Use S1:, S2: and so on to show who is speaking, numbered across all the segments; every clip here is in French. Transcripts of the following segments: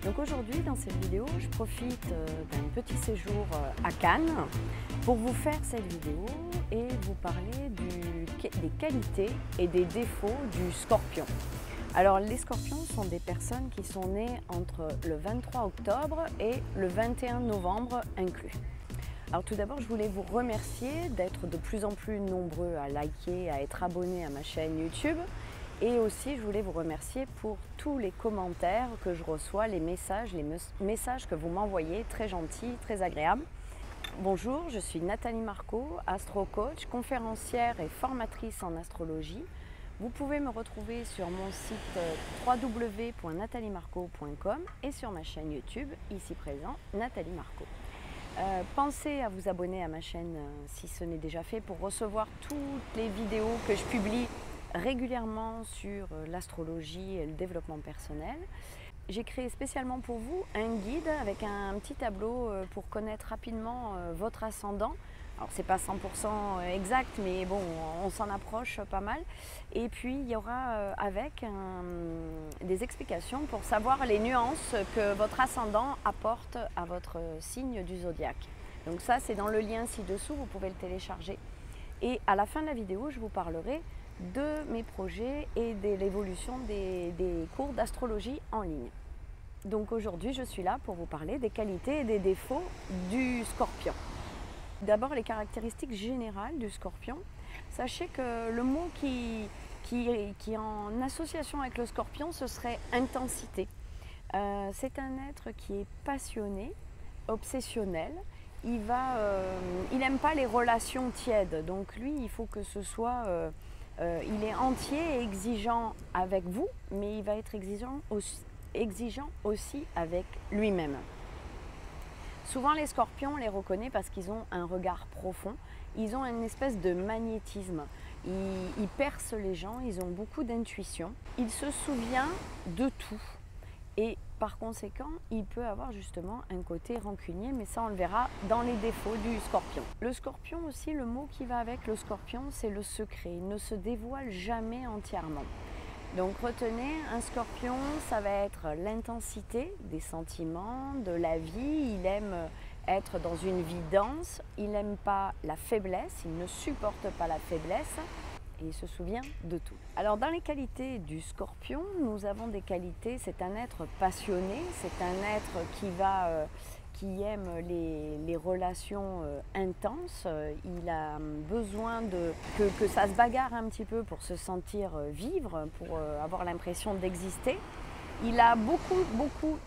S1: Donc aujourd'hui, dans cette vidéo, je profite d'un petit séjour à Cannes pour vous faire cette vidéo et vous parler des qualités et des défauts du scorpion. Alors les scorpions sont des personnes qui sont nées entre le 23 octobre et le 21 novembre inclus. Alors tout d'abord, je voulais vous remercier d'être de plus en plus nombreux à liker, à être abonnés à ma chaîne YouTube. Et aussi, je voulais vous remercier pour tous les commentaires que je reçois, les messages que vous m'envoyez, très gentils, très agréables. Bonjour, je suis Nathalie Marco, astro-coach, conférencière et formatrice en astrologie. Vous pouvez me retrouver sur mon site www.nathaliemarco.com et sur ma chaîne YouTube, ici présent, Nathalie Marco. Pensez à vous abonner à ma chaîne si ce n'est déjà fait pour recevoir toutes les vidéos que je publie régulièrement sur l'astrologie et le développement personnel. J'ai créé spécialement pour vous un guide avec un petit tableau pour connaître rapidement votre ascendant. Alors c'est pas 100% exact, mais bon, on s'en approche pas mal. Et puis il y aura avec des explications pour savoir les nuances que votre ascendant apporte à votre signe du zodiaque. Donc ça, c'est dans le lien ci-dessous, vous pouvez le télécharger. Et à la fin de la vidéo, je vous parlerai de mes projets et de l'évolution des cours d'astrologie en ligne. Donc aujourd'hui, je suis là pour vous parler des qualités et des défauts du scorpion. D'abord, les caractéristiques générales du scorpion. Sachez que le mot qui est en association avec le scorpion, ce serait intensité. C'est un être qui est passionné, obsessionnel. Il n'aime pas les relations tièdes. Donc lui, il faut que ce soit... il est entier et exigeant avec vous, mais il va être exigeant aussi avec lui-même. Souvent les scorpions, on les reconnaît parce qu'ils ont un regard profond, ils ont une espèce de magnétisme, ils percent les gens, ils ont beaucoup d'intuition, il se souvient de tout et par conséquent, il peut avoir justement un côté rancunier, mais ça on le verra dans les défauts du scorpion. Le scorpion aussi, le mot qui va avec le scorpion, c'est le secret. Il ne se dévoile jamais entièrement. Donc retenez, un scorpion, ça va être l'intensité des sentiments, de la vie. Il aime être dans une vie dense, il n'aime pas la faiblesse, il ne supporte pas la faiblesse. Et il se souvient de tout. Alors dans les qualités du scorpion, nous avons des qualités, c'est un être passionné, c'est un être qui aime les relations intenses, il a besoin que ça se bagarre un petit peu pour se sentir vivre, pour avoir l'impression d'exister. Il a beaucoup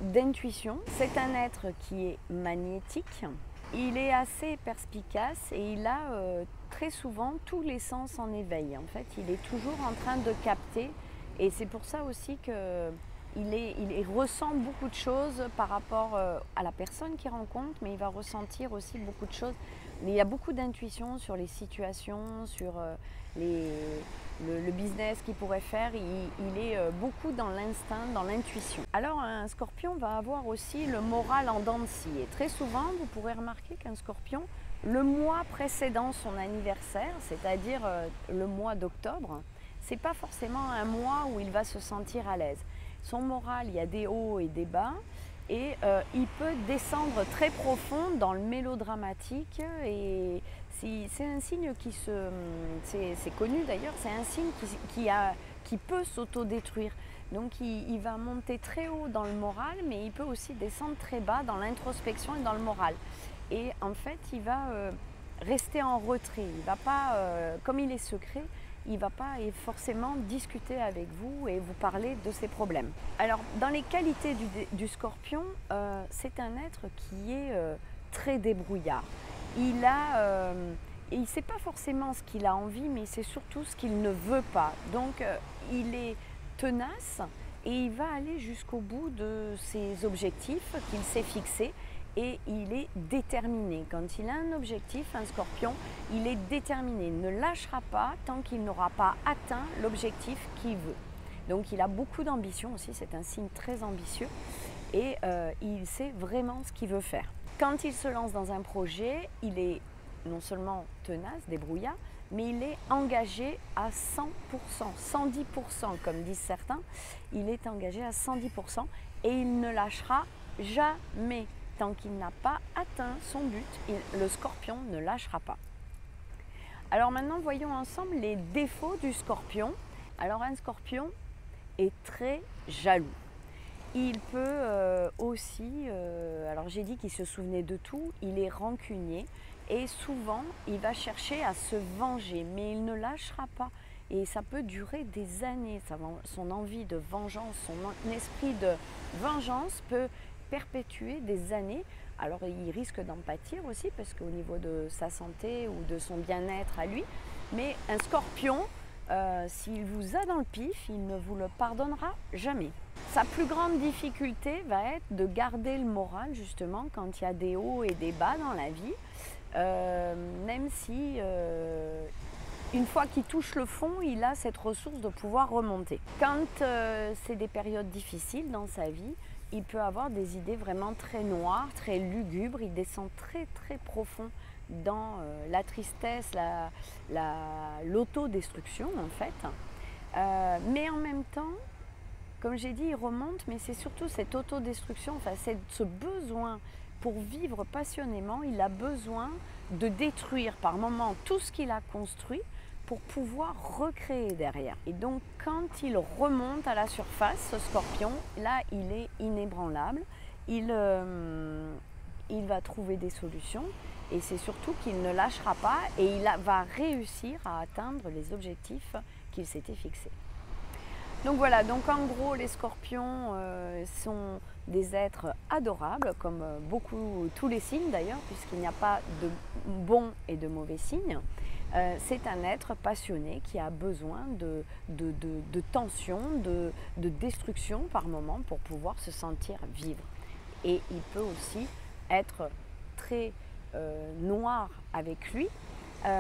S1: d'intuition, c'est un être qui est magnétique. Il est assez perspicace et il a très souvent tous les sens en éveil. En fait, il est toujours en train de capter et c'est pour ça aussi qu'il ressent beaucoup de choses par rapport à la personne qu'il rencontre, mais il va ressentir aussi beaucoup de choses. Mais il y a beaucoup d'intuition sur les situations, sur le business qu'il pourrait faire. Il est beaucoup dans l'instinct, dans l'intuition. Alors un scorpion va avoir aussi le moral en dents de scie. Et très souvent, vous pourrez remarquer qu'un scorpion, le mois précédant son anniversaire, c'est-à-dire le mois d'octobre, c'est pas forcément un mois où il va se sentir à l'aise. Son moral, il y a des hauts et des bas. Et il peut descendre très profond dans le mélodramatique et c'est un signe c'est connu d'ailleurs, c'est un signe qui peut s'autodétruire. Donc il va monter très haut dans le moral, mais il peut aussi descendre très bas dans l'introspection et dans le moral. Et en fait, il va rester en retrait, il va pas, comme il est secret, il ne va pas forcément discuter avec vous et vous parler de ses problèmes. Alors, dans les qualités du scorpion, c'est un être qui est très débrouillard. Il ne sait pas forcément ce qu'il a envie, mais c'est surtout ce qu'il ne veut pas. Donc, il est tenace et il va aller jusqu'au bout de ses objectifs qu'il s'est fixés. Et il est déterminé. Quand il a un objectif, un scorpion, il est déterminé. Il ne lâchera pas tant qu'il n'aura pas atteint l'objectif qu'il veut. Donc il a beaucoup d'ambition aussi, c'est un signe très ambitieux et il sait vraiment ce qu'il veut faire. Quand il se lance dans un projet, il est non seulement tenace, débrouillard, mais il est engagé à 100%, 110% comme disent certains. Il est engagé à 110% et il ne lâchera jamais. Tant qu'il n'a pas atteint son but, le scorpion ne lâchera pas. Alors maintenant, voyons ensemble les défauts du scorpion. Alors un scorpion est très jaloux. Il peut aussi, alors j'ai dit qu'il se souvenait de tout, il est rancunier et souvent il va chercher à se venger, mais il ne lâchera pas. Et ça peut durer des années, son envie de vengeance, son esprit de vengeance peut perpétuer des années. Alors il risque d'en pâtir aussi parce qu'au niveau de sa santé ou de son bien-être à lui, mais un scorpion, s'il vous a dans le pif, il ne vous le pardonnera jamais. Sa plus grande difficulté va être de garder le moral justement quand il y a des hauts et des bas dans la vie, même si une fois qu'il touche le fond, il a cette ressource de pouvoir remonter. Quand c'est des périodes difficiles dans sa vie, il peut avoir des idées vraiment très noires, très lugubres, il descend très très profond dans la tristesse, l'autodestruction en fait. Mais en même temps, comme j'ai dit, il remonte, mais c'est surtout cette autodestruction, enfin, ce besoin pour vivre passionnément, il a besoin de détruire par moments tout ce qu'il a construit pour pouvoir recréer derrière. Et donc quand il remonte à la surface, ce scorpion, là il est inébranlable, il va trouver des solutions et c'est surtout qu'il ne lâchera pas et il va réussir à atteindre les objectifs qu'il s'était fixés. Donc voilà, donc en gros les scorpions sont des êtres adorables, comme tous les signes d'ailleurs, puisqu'il n'y a pas de bons et de mauvais signes. C'est un être passionné qui a besoin de tension, de destruction par moment pour pouvoir se sentir vivre. Et il peut aussi être très noir avec lui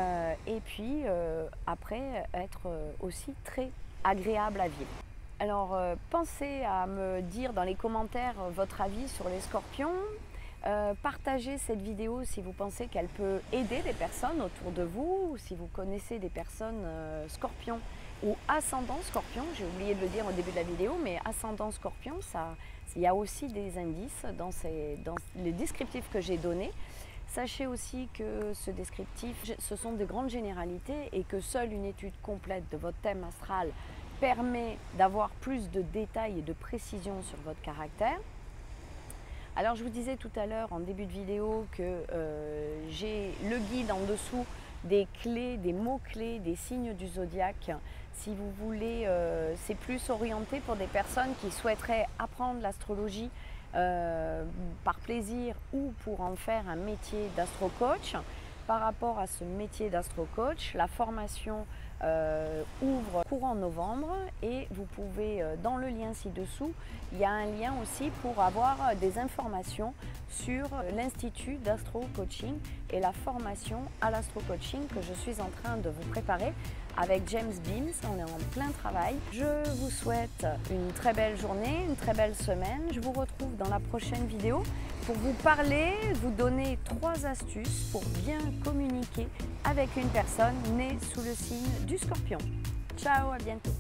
S1: et puis après être aussi très agréable à vivre. Alors pensez à me dire dans les commentaires votre avis sur les scorpions. Partagez cette vidéo si vous pensez qu'elle peut aider des personnes autour de vous, ou si vous connaissez des personnes scorpions ou ascendant scorpion. J'ai oublié de le dire au début de la vidéo, mais ascendant scorpion, il y a aussi des indices dans les descriptifs que j'ai donnés. Sachez aussi que ce descriptif, ce sont des grandes généralités et que seule une étude complète de votre thème astral permet d'avoir plus de détails et de précision sur votre caractère. Alors je vous disais tout à l'heure en début de vidéo que j'ai le guide en dessous des clés, des mots-clés, des signes du zodiaque. Si vous voulez, c'est plus orienté pour des personnes qui souhaiteraient apprendre l'astrologie par plaisir ou pour en faire un métier d'astro-coach. Par rapport à ce métier d'astro-coach, la formation ouvre courant novembre et vous pouvez, dans le lien ci-dessous, il y a un lien aussi pour avoir des informations sur l'Institut d'Astro-Coaching et la formation à l'astro-coaching que je suis en train de vous préparer avec James Beams. On est en plein travail. Je vous souhaite une très belle journée, une très belle semaine. Je vous retrouve dans la prochaine vidéo pour vous parler, vous donner 3 astuces pour bien communiquer avec une personne née sous le signe du Scorpion. Ciao, à bientôt.